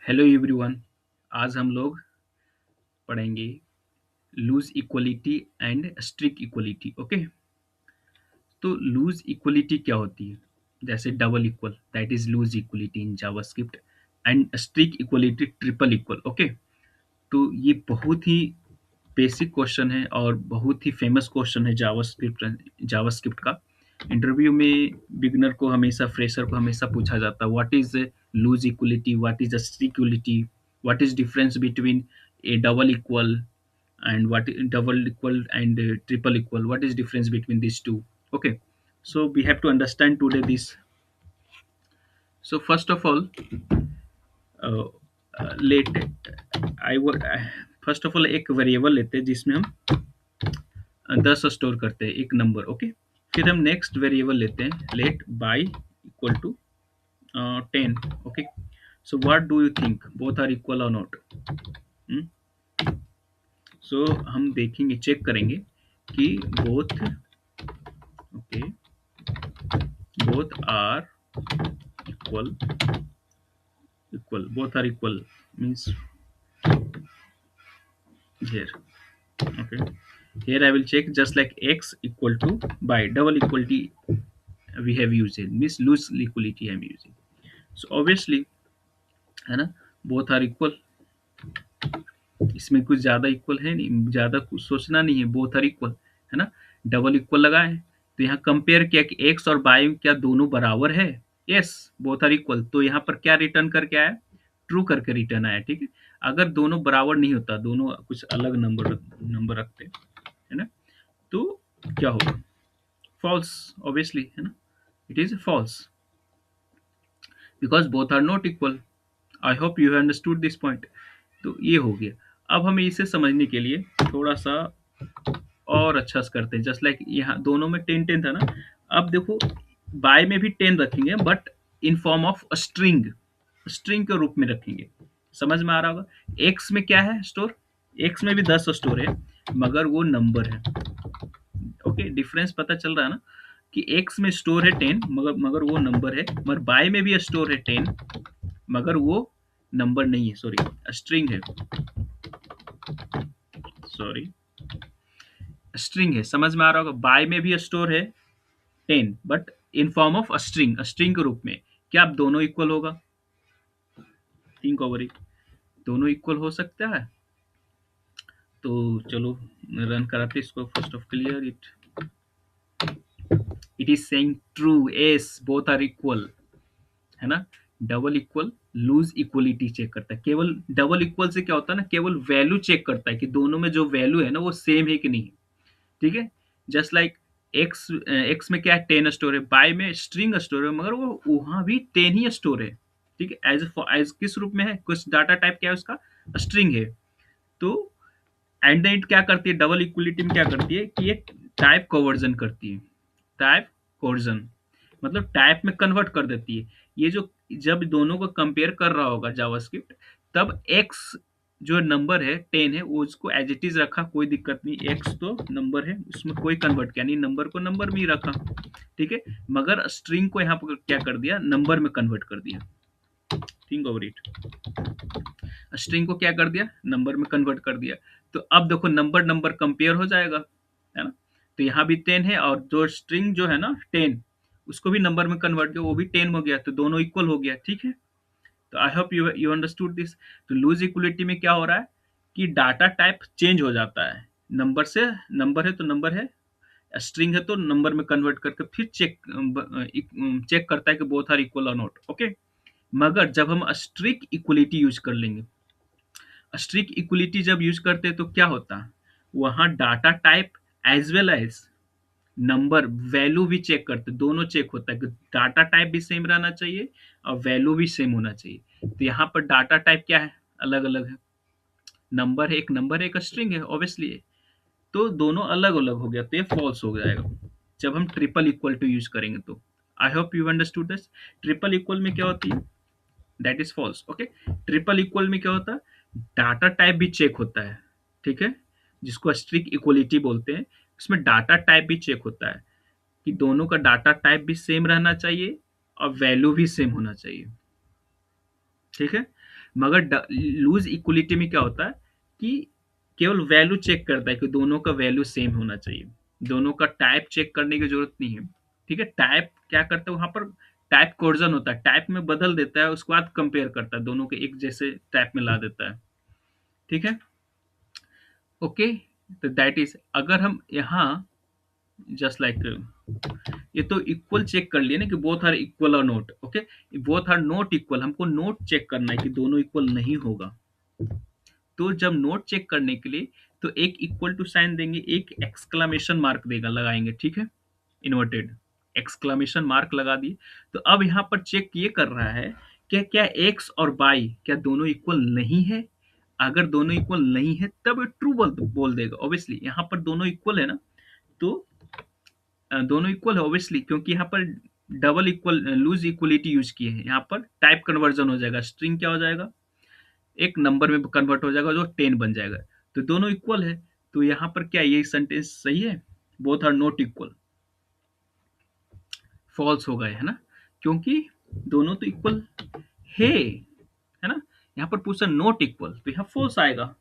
Hello everyone. आज हम लोग पढ़ेंगे loose equality and strict equality. Okay, तो लूज इक्वलिटी क्या होती है? जैसे double equal, that is loose equality in JavaScript, and strict equality triple equal. Okay, तो ये बहुत ही बेसिक क्वेश्चन है और बहुत ही फेमस क्वेश्चन है जावास्क्रिप्ट का। इंटरव्यू में बिगनर को हमेशा, फ्रेशर को हमेशा पूछा जाता है, what is loose equality, what is equality, what is difference between a double equal and what double equal and triple equal, what is difference between these two? Okay, so we have to understand today this. So first of all, uh, let I first of all एक variable लेते हैं जिसमें हम 10 store करते हैं, एक number. Okay, फिर हम नेक्स्ट वेरिएबल लेते हैं, let y equal to 10। Okay, so what do you think, both are equal और नॉट? सो हम देखेंगे, चेक करेंगे कि both, okay, both are equal. Both are equal means here. Okay, here I will check, just like x equal to by double equality we have used it, means loose equality I am using. So obviously, है ना, both are equal, इसमें कुछ ज्यादा equal है नहीं, ज्यादा कुछ सोचना नहीं है, बोथ आर इक्वल, है ना। डबल इक्वल लगाए तो यहाँ कंपेयर किया कि एक्स और वाई क्या दोनों बराबर है? Yes, both are equal. तो यहाँ पर क्या रिटर्न करके आया? ट्रू करके रिटर्न आया। ठीक है, अगर दोनों बराबर नहीं होता, दोनों कुछ अलग नंबर नंबर रखते, है ना, तो क्या होगा? फॉल्स, ऑब्वियसली, है ना, it is false because both are not equal. I hope you have understood this point. तो ये हो गया। अब हमें इसे समझने के लिए थोड़ा सा और अच्छा से करते हैं, जस्ट लाइक यहाँ दोनों में 10 10 था ना। अब देखो, बाय में भी 10 रखेंगे, but in form of string, string के रूप में रखेंगे। समझ में आ रहा होगा? एक्स में क्या है स्टोर? एक्स में भी 10 स्टोर है, मगर वो नंबर है। ओके, डिफरेंस पता चल रहा है ना, कि एक्स में स्टोर है 10, मगर वो नंबर है। मगर बाय में भी स्टोर है 10, मगर वो नंबर नहीं है, सॉरी, स्ट्रिंग है, सॉरी, स्ट्रिंग है। समझ में आ रहा होगा? बाय में भी स्टोर है 10, but in form of string, string के रूप में। क्या अब दोनों इक्वल होगा? थिंक ओवर इट, दोनों इक्वल हो सकता है? तो चलो रन कराते इसको। First of clear it, it is saying true, yes, both are equal, है ना। Double equal loose equality check करता है। केवल डबल इक्वल से क्या होता है ना, केवल वैल्यू चेक करता है कि दोनों में जो वैल्यू है ना वो सेम है कि नहीं। ठीक है, जस्ट लाइक एक्स, एक्स में क्या है, 10 स्टोर है, बाय में स्ट्रिंग स्टोर है, मगर वो वहां भी 10 ही स्टोर है। ठीक है, एज एज किस रूप में है, कुछ डाटा टाइप क्या है उसका, स्ट्रिंग है। तो एंड इट क्या करती है, डबल इक्वलिटी में क्या करती है कि ये टाइप कन्वर्जन करती है। टाइप कन्वर्जन मतलब टाइप में कन्वर्ट कर देती है। ये जो, जब दोनों को कंपेयर कर रहा होगा जावास्क्रिप्ट, तब एक्स जो नंबर है 10 है, वो उसको एज इट इज रखा, कोई दिक्कत नहीं, एक्स तो नंबर है, उसमें कोई कन्वर्ट किया नहीं, नंबर को नंबर में ही रखा। ठीक है, मगर स्ट्रिंग को यहाँ पर क्या कर दिया, नंबर में कन्वर्ट कर दिया। थिंक ओवर इट, स्ट्रिंग को क्या कर दिया, नंबर में कन्वर्ट कर दिया। तो अब देखो, नंबर नंबर कंपेयर हो जाएगा, है ना। तो यहाँ भी 10 है, और जो स्ट्रिंग जो है ना 10, उसको भी नंबर में कन्वर्ट किया, वो भी 10 हो गया, तो दोनों इक्वल हो गया। ठीक है, तो I hope you you understood this. तो लूज इक्वलिटी में क्या हो रहा है कि डाटा टाइप चेंज हो जाता है, नंबर से, नंबर है तो नंबर है, स्ट्रिंग है तो नंबर में कन्वर्ट करके फिर चेक करता है कि बोथ आर इक्वल और नॉट। ओके, मगर जब हम स्ट्रिक्ट इक्वलिटी यूज कर लेंगे, स्ट्रिक्ट इक्वलिटी जब यूज करते हैं तो क्या होता है, वहां data type as well as number value भी चेक करते, दोनों चेक होता है कि डाटा टाइप भी सेम रहना चाहिए और वैल्यू भी सेम होना चाहिए। तो यहाँ पर डाटा टाइप क्या है, अलग अलग है, नंबर है, एक नंबर है, एक स्ट्रिंग है, ऑब्वियसली है। तो दोनों अलग अलग हो गया, तो ये फॉल्स हो जाएगा जब हम ट्रिपल इक्वल टू यूज करेंगे। तो I hope you understood this. Triple equal में क्या होती है, that is false. Okay, triple equal में क्या होता है, डाटा टाइप भी चेक होता है। ठीक है, जिसको स्ट्रिक्ट इक्वलिटी बोलते हैं, उसमें डाटा टाइप भी चेक होता है कि दोनों का डाटा टाइप भी सेम रहना चाहिए और वैल्यू भी सेम होना चाहिए। ठीक है, मगर लूज इक्वलिटी में क्या होता है कि केवल वैल्यू चेक करता है कि दोनों का वैल्यू सेम होना चाहिए, दोनों का टाइप चेक करने की जरूरत नहीं है। ठीक है, टाइप क्या करता है वहां पर, टाइप कोर्जन होता है, टाइप में बदल देता है, उसके बाद कंपेयर करता है, दोनों के एक जैसे टाइप में ला देता है। ठीक है, ओके। तो दैट इज, अगर हम यहाँ जस्ट लाइक, ये तो इक्वल चेक कर लिए ना कि बोथ आर इक्वल और not, okay. Both are not equal, हमको नोट चेक करना है कि दोनों इक्वल नहीं होगा। तो जब नोट चेक करने के लिए, तो एक इक्वल टू साइन देंगे, एक एक्सक्लामेशन मार्क देगा लगाएंगे, ठीक है, इन्वर्टेड एक्सक्लामेशन मार्क लगा दिए। तो अब यहाँ पर चेक ये कर रहा है कि क्या एक्स और वाई क्या दोनों इक्वल नहीं है। अगर दोनों इक्वल नहीं है तब ट्रू बोल देगा, ऑब्वियसली यहाँ पर दोनों इक्वल है ना। तो दोनों इक्वल है ऑब्वियसली, क्योंकि यहाँ पर double equal loose equality use किए हैं। यहाँ पर टाइप कन्वर्जन हो जाएगा, स्ट्रिंग क्या हो जाएगा, एक नंबर में कन्वर्ट हो जाएगा जो 10 बन जाएगा। तो दोनों इक्वल है, तो यहाँ पर क्या ये सेंटेंस सही है, both are not equal, false हो गए है ना, क्योंकि दोनों तो इक्वल है ना। यहाँ पर पूछा नॉट इक्वल, तो यहाँ फॉल्स आएगा।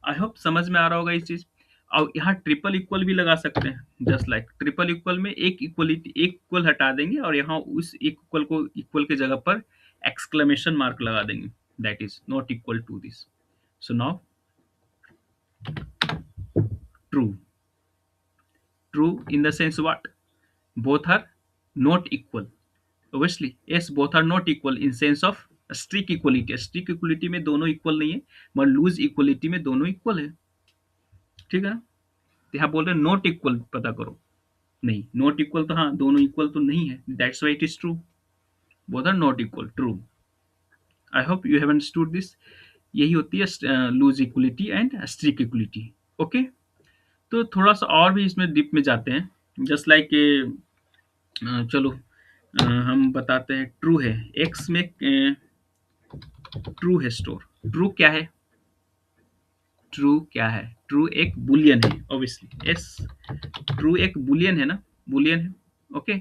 आई होप समझ में आ रहा होगा इस चीज। और यहाँ ट्रिपल इक्वल भी लगा सकते हैं, जस्ट लाइक ट्रिपल इक्वल में एक इक्वलिटी, एक इक्वल हटा देंगे और यहाँ उस इक्वल को इक्वल की जगह पर एक्सक्लेमेशन मार्क लगा देंगे, that is not equal to this. So now true, true in the sense what, both are not equal, obviously yes, both are not equal in sense of strict equality, strict equality में दोनों equal नहीं है, मगर loose equality में दोनों equal है। ठीक है ना, तो यहाँ बोल रहे हैं नॉट इक्वल पता करो, नहीं नॉट इक्वल तो हाँ दोनों इक्वल तो नहीं है, that's why it is true, both are not equal, true. I hope you have understood this. यही होती है loose equality and strict equality, okay. तो थोड़ा सा और भी इसमें डीप में जाते हैं, जस्ट लाइक चलो हम बताते हैं, ट्रू है एक्स में, ट्रू है स्टोर, ट्रू क्या है, ट्रू क्या है, ट्रू एक बुलियन है ऑब्वियसली, यस, ट्रू एक बुलियन है ना, बुलियन है, ओके।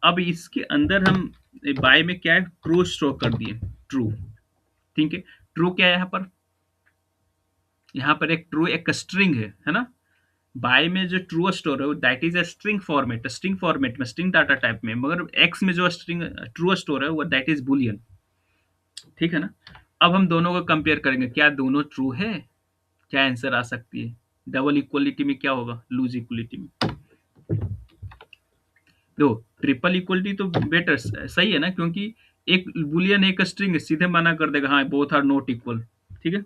अब इसके अंदर हम बाय में क्या है, ट्रू स्टोर कर दिए, ट्रू, ठीक है। ट्रू क्या है यहाँ पर, यहाँ पर एक ट्रू एक स्ट्रिंग है ना। बाय में जो ट्रू स्टोर है that is a string format, string format में, स्ट्रिंग डाटा टाइप में, मगर एक्स में जो स्ट्रिंग ट्रू स्टोर है वो दैट इज बुलियन, ठीक है ना। अब हम दोनों को कंपेयर करेंगे, क्या दोनों ट्रू है, क्या आंसर आ सकती है, डबल इक्वलिटी में क्या होगा, लूज इक्वलिटी में। दो ट्रिपल इक्वलिटी तो बेटर सही है ना, क्योंकि एक बुलियन एक स्ट्रिंग है, सीधे मना कर देगा हाँ बोथ आर नॉट इक्वल, ठीक है।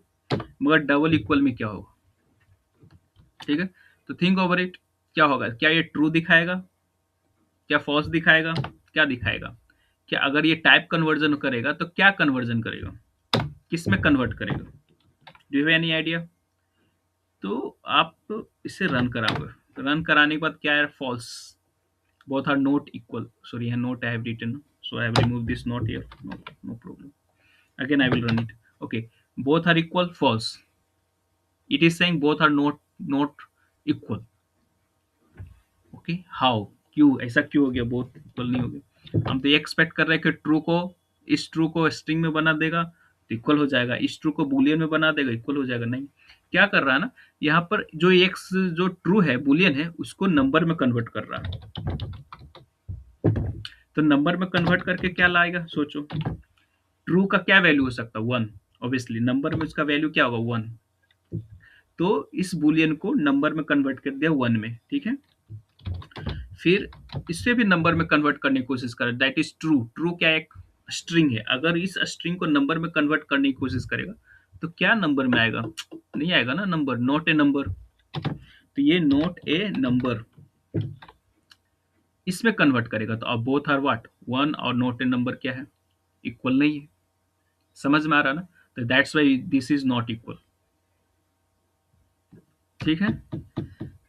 मगर डबल इक्वल में क्या होगा, ठीक है। तो थिंक ओवर इट, क्या होगा, क्या ये ट्रू दिखाएगा, क्या फॉल्स दिखाएगा, क्या दिखाएगा, क्या अगर ये टाइप कन्वर्जन करेगा तो क्या कन्वर्जन करेगा, किस में कन्वर्ट करेगा, do you have any idea. तो आप इसे रन कराओगे, तो रन कराने के बाद क्या है, false, both are not equal, sorry here note I have written, so I have removed this note here, no problem, again I will run it, okay, both are equal, false, it is saying both are not equal, okay, how, क्यों ऐसा क्यों हो गया, both equal नहीं हो गया। हम तो ये एक्सपेक्ट कर रहे हैं कि ट्रू को, इस ट्रू को स्ट्रिंग में बना देगा तो इक्वल हो जाएगा, इस ट्रू को बुलियन में बना देगा इक्वल हो जाएगा, नहीं, क्या कर रहा है ना, यहाँ पर जो एक्स जो ट्रू है बुलियन है उसको नंबर में कन्वर्ट कर रहा है। तो नंबर में कन्वर्ट करके क्या लाएगा, सोचो, ट्रू का क्या वैल्यू हो सकता है, वन, ऑब्वियसली नंबर में उसका वैल्यू क्या होगा, वन। तो इस बुलियन को नंबर में कन्वर्ट कर दिया वन में, ठीक है। फिर इससे भी नंबर में कन्वर्ट करने की कोशिश करें, दैट इज ट्रू, ट्रू क्या एक स्ट्रिंग है, अगर इस स्ट्रिंग को नंबर में कन्वर्ट करने की कोशिश करेगा तो क्या नंबर में आएगा, नहीं आएगा ना नंबर, नॉट ए नंबर। तो ये नॉट ए नंबर इसमें कन्वर्ट करेगा, तो अब बोथ आर व्हाट, वन और नॉट ए नंबर क्या है, इक्वल नहीं है, समझ में आ रहा ना। तो that's why this is not equal, ठीक है।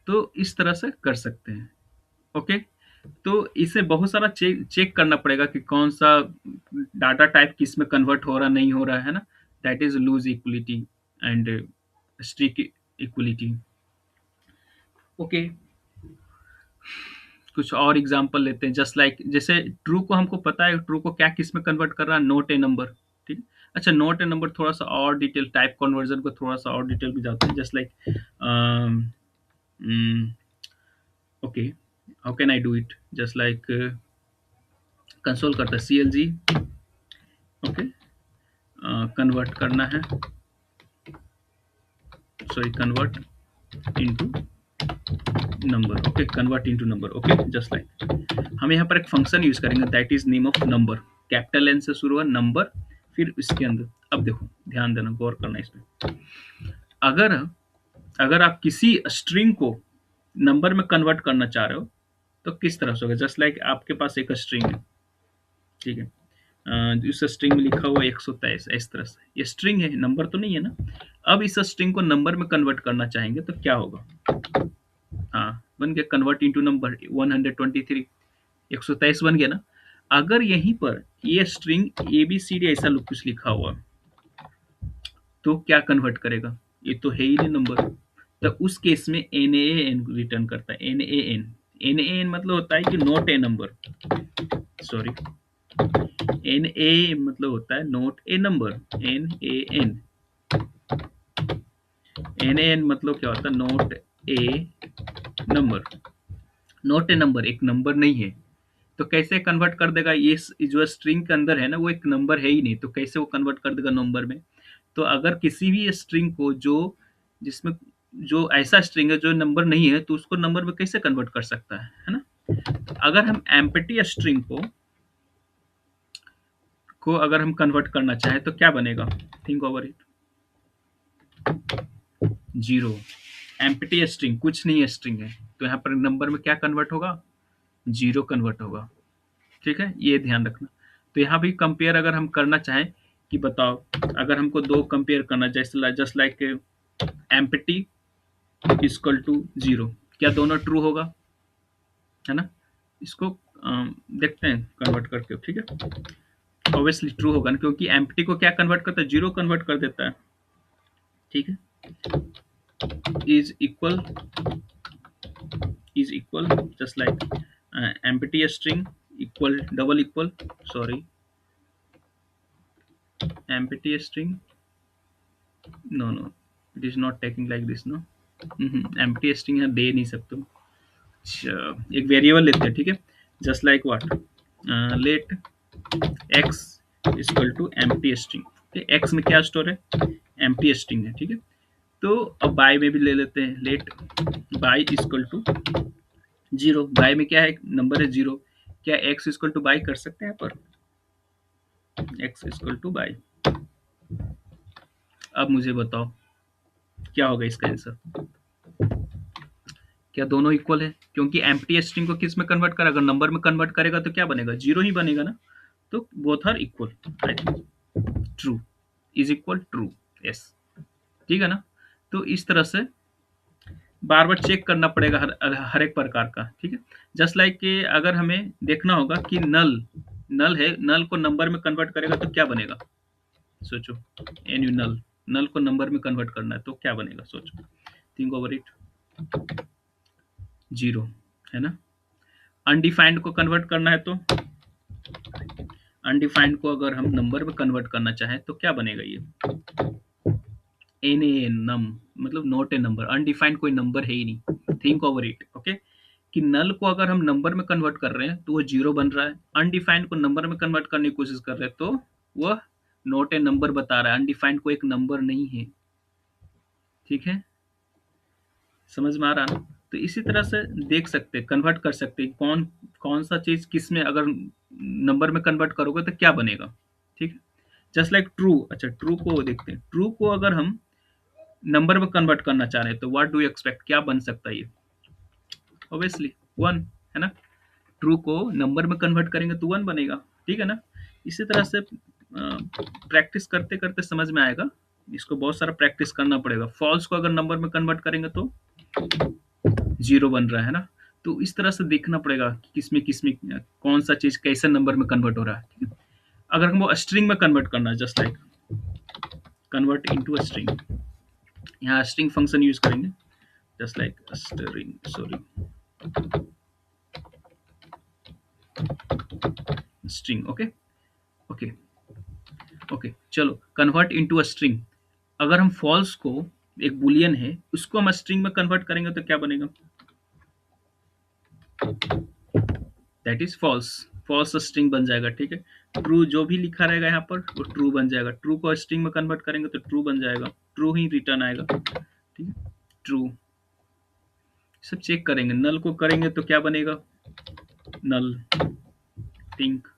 तो इस तरह से कर सकते हैं, ओके। तो इसे बहुत सारा चेक करना पड़ेगा कि कौन सा डाटा टाइप किस में कन्वर्ट हो रहा नहीं हो रहा है ना, that is loose equality and strict equality, okay. कुछ और एग्जांपल लेते हैं, जस्ट लाइक जैसे ट्रू को हमको पता है, ट्रू को क्या किस में कन्वर्ट कर रहा है, नॉट ए नंबर, ठीक है। अच्छा, नोट ए नंबर थोड़ा सा और डिटेल, टाइप कन्वर्जन को थोड़ा सा और डिटेल में जाते हैं, just like okay, how can I do it, just like console करता है CLG, ओके, कन्वर्ट करना है, sorry convert into number, okay, convert into number, okay, just like हम यहाँ पर एक फंक्शन यूज करेंगे that is name of number, capital N से शुरू हुआ नंबर, फिर इसके अंदर, अब देखो ध्यान देना, गौर करना इसमें, अगर अगर आप किसी स्ट्रिंग को नंबर में कन्वर्ट करना चाह रहे हो तो किस तरह से होगा, जस्ट लाइक आपके पास एक स्ट्रिंग है, ठीक है, इस स्ट्रिंग में लिखा हुआ 123, इस तरह से ये स्ट्रिंग है, नंबर तो नहीं है ना। अब इस स्ट्रिंग को नंबर में कन्वर्ट करना चाहेंगे तो क्या होगा, हाँ बन गया, कन्वर्ट इनटू नंबर 123, 123 बन गया ना। अगर यहीं पर ये स्ट्रिंग ABCD ऐसा कुछ लिखा हुआ तो क्या कन्वर्ट करेगा, ये तो है ही नहीं नंबर, तो उस केस में NaN रिटर्न करता है, NaN मतलब होता है कि नॉट ए नंबर, सॉरी, मतलब होता है नॉट ए नंबर, NaN मतलब क्या होता है, not a number, not a number एक नंबर नहीं है, तो कैसे कन्वर्ट कर देगा, ये जो स्ट्रिंग के अंदर है ना वो एक नंबर है ही नहीं, तो कैसे वो कन्वर्ट कर देगा नंबर में। तो अगर किसी भी स्ट्रिंग को जो जिसमें जो ऐसा स्ट्रिंग है जो नंबर नहीं है तो उसको नंबर में कैसे कन्वर्ट कर सकता है ना। अगर हम एम्प्टी स्ट्रिंग को अगर हम कन्वर्ट करना चाहें तो क्या बनेगा, think over it, zero, empty string कुछ नहीं है, स्ट्रिंग है, तो यहाँ पर नंबर में क्या कन्वर्ट होगा, जीरो कन्वर्ट होगा, ठीक है, ये ध्यान रखना। तो यहाँ भी कंपेयर अगर हम करना चाहें कि बताओ, अगर हमको दो कंपेयर करना चाहिए, just like empty equal to zero, क्या दोनों ट्रू होगा, है ना, इसको देखते हैं कन्वर्ट करके, ठीक है, ऑब्वियसली ट्रू होगा ना, क्योंकि एम्प्टी को क्या कन्वर्ट करता है, जीरो कन्वर्ट कर देता है, ठीक है, is equal just like empty string equal double equal, sorry empty string, no it is not taking like this, no, empty string यहाँ दे नहीं सकते हो। अच्छा, एक वेरिएबल लेते हैं, ठीक है, just like what, let x equal to empty string, x में क्या स्टोर है, एम्प्टी स्ट्रिंग है, ठीक है, तो अब बाय में भी ले लेते हैं, let y equal to zero, y में क्या है, नंबर है जीरो, क्या x इक्वल टू बाय कर सकते हैं यहाँ पर, x इक्वल टू बाय, अब मुझे बताओ क्या होगा इसका आंसर, क्या दोनों इक्वल है, क्योंकि एम्प्टी स्ट्रिंग को किस में कन्वर्ट करेगा, अगर नंबर में कन्वर्ट करेगा तो क्या बनेगा, जीरो ही बनेगा ना, तो both are equal, true, is equal true, yes, ठीक है ना। तो इस तरह से बार बार चेक करना पड़ेगा हर एक प्रकार का, ठीक है, जस्ट लाइक कि अगर हमें देखना होगा कि नल नल है, नल को नंबर में कन्वर्ट करेगा तो क्या बनेगा, सोचो, एन यू नल, नल को नंबर में कन्वर्ट करना है तो क्या बनेगा, सोचो, थिंक ओवर इट, जीरो, है ना। अनडिफाइंड को कन्वर्ट करना है तो अनडिफाइंड को अगर हम नंबर में कन्वर्ट करना चाहें तो क्या बनेगा, ये एन ए एन नम, मतलब नॉट ए नंबर, अनडिफाइंड कोई नंबर है ही नहीं, थिंक ओवर इट, ओके, कि नल को अगर हम नंबर में कन्वर्ट कर रहे हैं तो वो जीरो बन रहा है, अनडिफाइंड को नंबर में कन्वर्ट करने की कोशिश कर रहे हैं तो वह नॉट ए नंबर बता रहा है, अनडिफाइंड को एक नंबर नहीं है, ठीक है, समझ में आ रहा ना। तो इसी तरह से देख सकते हैं, कन्वर्ट कर सकते हैं, कौन कौन सा चीज किस में अगर नंबर में कन्वर्ट करोगे तो क्या बनेगा, ठीक है, जस्ट लाइक ट्रू, अच्छा ट्रू को देखते हैं, ट्रू को अगर हम नंबर में कन्वर्ट करना चाह रहे हैं तो व्हाट डू यू एक्सपेक्ट, क्या बन सकता है ये, ऑब्वियसली वन, है ना, ट्रू को नंबर में कन्वर्ट करेंगे तो वन बनेगा, ठीक है ना। इसी तरह से प्रैक्टिस करते करते समझ में आएगा, इसको बहुत सारा प्रैक्टिस करना पड़ेगा, फॉल्स को अगर नंबर में कन्वर्ट करेंगे तो जीरो बन रहा है ना, तो इस तरह से देखना पड़ेगा कि किसमें कौन सा चीज कैसे नंबर में कन्वर्ट हो रहा है, ठीक है। अगर हमको स्ट्रिंग में कन्वर्ट करना है, just like convert into a string, यहाँ स्ट्रिंग फंक्शन यूज करेंगे, just like string, sorry string, okay okay, okay, चलो कन्वर्ट इनटू अ स्ट्रिंग। अगर हम फॉल्स को, एक बुलियन है, उसको हम स्ट्रिंग में कन्वर्ट करेंगे तो क्या बनेगा? That is false. False string बन जाएगा, ठीक है। ट्रू जो भी लिखा रहेगा यहाँ पर वो ट्रू बन जाएगा। ट्रू को स्ट्रिंग में कन्वर्ट करेंगे तो ट्रू बन जाएगा, ट्रू ही रिटर्न आएगा, ठीक है। ट्रू। सब चेक करेंगे, नल को करेंगे तो क्या बनेगा? नल, थिंक,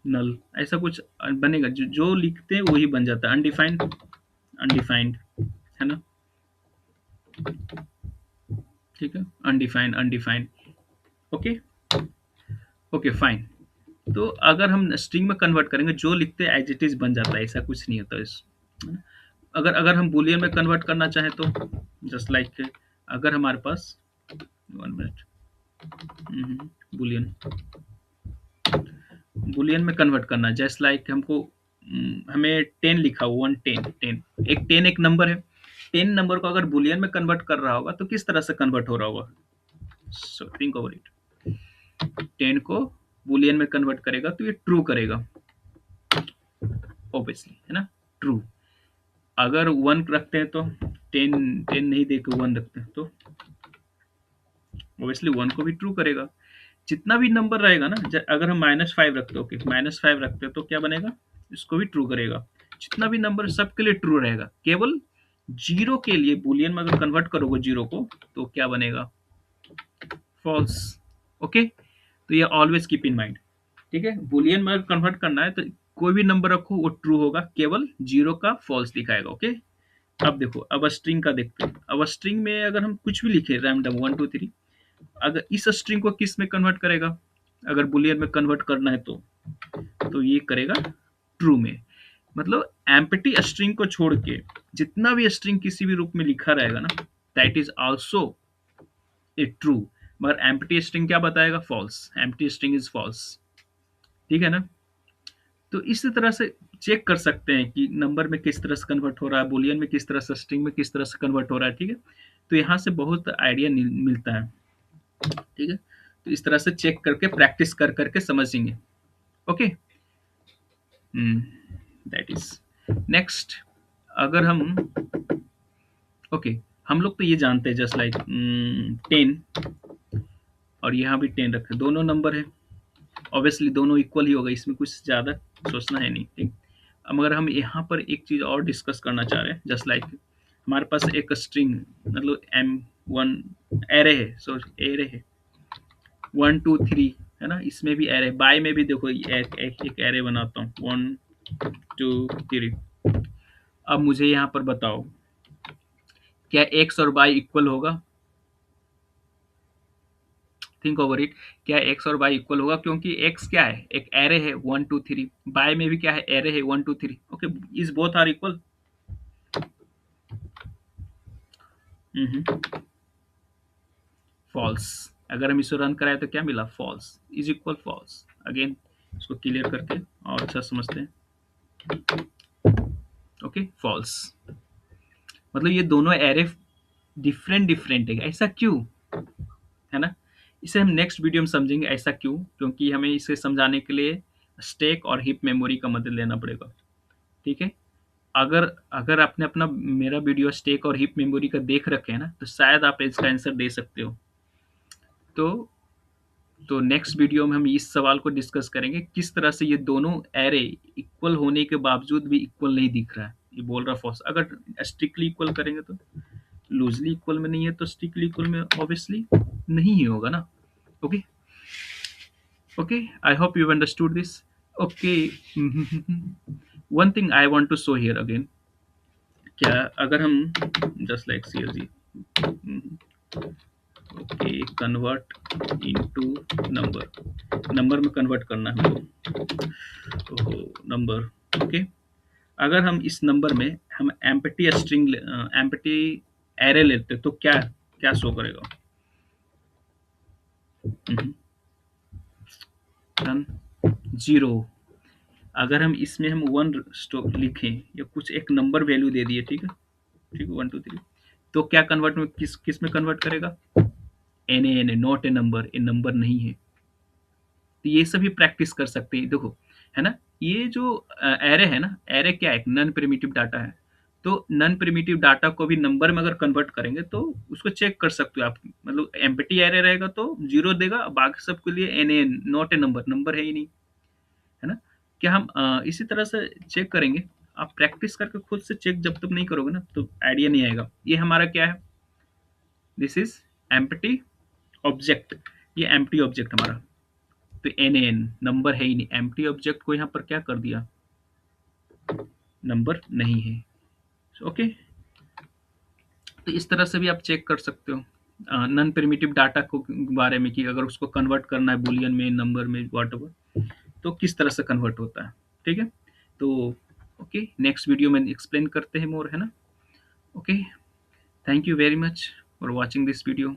नल, ऐसा कुछ बनेगा। जो लिखते हैं वही बन जाता है। अनडिफाइंड, अनडिफाइंड, है ना, ठीक है। Undefined, undefined, okay. Okay fine. तो अगर हम स्ट्रिंग में कन्वर्ट करेंगे, जो लिखते हैं एज इट इज बन जाता है, ऐसा कुछ नहीं होता इस। अगर अगर हम बुलियन में कन्वर्ट करना चाहें तो जस्ट लाइक अगर हमारे पास 1 मिनट, बुलियन, बुलियन में कन्वर्ट करना जस्ट लाइक हमको हमें 10 लिखा हुआ, 10, एक 10 एक नंबर है। 10 नंबर को अगर बुलियन में कन्वर्ट कर रहा होगा तो किस तरह से कन्वर्ट हो रहा होगा? So think over it. 10 को बुलियन में कन्वर्ट करेगा तो ये ट्रू करेगा, ऑब्वियसली, है ना, ट्रू। अगर 1 रखते हैं तो 10, 10 नहीं देके 1 रखते हैं तो ऑब्वियसली 1 को भी ट्रू करेगा। जितना भी नंबर रहेगा ना, अगर हम -5 रखते हो, ओके, -5 रखते हो तो क्या बनेगा? इसको भी ट्रू करेगा। जितना भी नंबर सबके लिए ट्रू रहेगा। केवल जीरो के लिए बुलियन में अगर कन्वर्ट करोगे जीरो को तो क्या बनेगा? False, okay. तो ये ऑलवेज कीप इन माइंड, ठीक है। बुलियन में अगर कन्वर्ट करना है तो कोई भी नंबर रखो वो ट्रू होगा, केवल जीरो का फॉल्स दिखाएगा, ओके। अब देखो, अब स्ट्रिंग का देखते हैं। अब स्ट्रिंग में अगर हम कुछ भी लिखे रैंडम 1 2 3, अगर इस स्ट्रिंग को किस में कन्वर्ट करेगा? अगर बुलियन में कन्वर्ट करना है तो ये करेगा ट्रू में। मतलब एम्प्टी स्ट्रिंग को छोड़ के जितना भी स्ट्रिंग किसी भी रूप में लिखा रहेगा ना, that is also a true. मगर एम्प्टी स्ट्रिंग क्या बताएगा? False. Empty string is false, ठीक है ना। तो इसी तरह से चेक कर सकते हैं कि नंबर में किस तरह से कन्वर्ट हो रहा है, बुलियन में किस तरह से, स्ट्रिंग में किस तरह से कन्वर्ट हो रहा है, ठीक है। तो यहाँ से बहुत आइडिया मिलता है, ठीक है। तो इस तरह से चेक करके प्रैक्टिस कर करके समझेंगे, ओके। That is next. अगर हम, ओके, हम लोग तो ये जानते हैं जस्ट लाइक 10 और यहाँ भी 10 रखे, दोनों नंबर है, ऑब्वियसली दोनों इक्वल ही होगा, इसमें कुछ ज़्यादा सोचना है नहीं, ठीक। अब मगर हम यहाँ पर एक चीज़ और डिस्कस करना चाह रहे हैं, जस्ट लाइक हमारे पास एक स्ट्रिंग, मतलब M1 एरे है, सो एरे है 1 2 3, है ना। इसमें भी एरे, बाय में भी देखो एक एरे बनाता हूँ 1 2 3। अब मुझे यहाँ पर बताओ, क्या एक्स और वाई इक्वल होगा? Think over it. क्या एक्स और वाई इक्वल होगा? क्योंकि एक्स क्या है? एक एरे है 1 2 3, वाई में भी क्या है? एरे है 1 2 3, okay. Is both are equal? False. अगर हम इसे रन कराए तो क्या मिला? False, is equal false. Again इसको क्लियर करके और अच्छा समझते हैं, ओके। फॉल्स मतलब ये दोनों एरे डिफरेंट डिफरेंट है, ऐसा क्यों, है ना। इसे हम नेक्स्ट वीडियो में समझेंगे ऐसा क्यों, क्योंकि हमें इसे समझाने के लिए स्टैक और हीप मेमोरी का मदद लेना पड़ेगा, ठीक है। अगर अगर आपने अपना मेरा वीडियो स्टैक और हीप मेमोरी का देख रखे हैं ना, तो शायद आप इसका आंसर दे सकते हो। तो नेक्स्ट वीडियो में हम इस सवाल को डिस्कस करेंगे, किस तरह से ये दोनों एरे इक्वल होने के बावजूद भी इक्वल नहीं दिख रहा है, ये बोल रहा फॉल्स। अगर स्ट्रिक्टली इक्वल करेंगे तो, लूजली इक्वल में नहीं है तो स्ट्रिक्टली इक्वल में ऑब्वियसली नहीं ही होगा ना, okay. Okay, I hope you've understood this. Okay, one thing I want to show here again. क्या अगर हम just like CSG, okay, convert into number, number में कन्वर्ट करना है हमको, नंबर, ओके। अगर हम इस नंबर में हम एम्प्टी स्ट्रिंग, एम्प्टी एरे लेते तो क्या क्या शो करेगा? जीरो। अगर हम इसमें हम 1 स्टॉक लिखें या कुछ एक नंबर वैल्यू दे दिए, ठीक है, ठीक है, 1 2 3, तो क्या कन्वर्ट में किस किस में कन्वर्ट करेगा? N A, not a number, a number नहीं है। तो ये सभी प्रैक्टिस कर सकते हैं, देखो, है ना। ये जो एरे है ना, एरे क्या है, नॉन प्रिमिटिव डाटा है। तो नॉन प्रिमिटिव डाटा को भी नंबर में अगर कन्वर्ट करेंगे तो उसको चेक कर सकते हो आप, मतलब एम्प्टी एरे रहेगा तो जीरो देगा, बाकी सबके लिए N A, not a number, number है ही नहीं, है ना। क्या हम इसी तरह से चेक करेंगे। आप प्रैक्टिस करके खुद से चेक जब तक नहीं करोगे ना तो आइडिया नहीं आएगा। ये हमारा क्या है, दिस इज एम्प्टी ऑब्जेक्ट, ये एम्प्टी ऑब्जेक्ट हमारा। तो एन एन नंबर है ही नहीं, एम्प्टी ऑब्जेक्ट को यहाँ पर क्या कर दिया, नंबर नहीं है। ओके, तो इस तरह से भी आप चेक कर सकते हो नॉन प्रिमिटिव डाटा को बारे में, कि अगर उसको कन्वर्ट करना है बुलियन में, नंबर में, वॉट तो किस तरह से कन्वर्ट होता है। ठीक है, तो ओके, नेक्स्ट वीडियो में एक्सप्लेन करते हैं मोर, है ना। Okay, thank you very much for watching this video.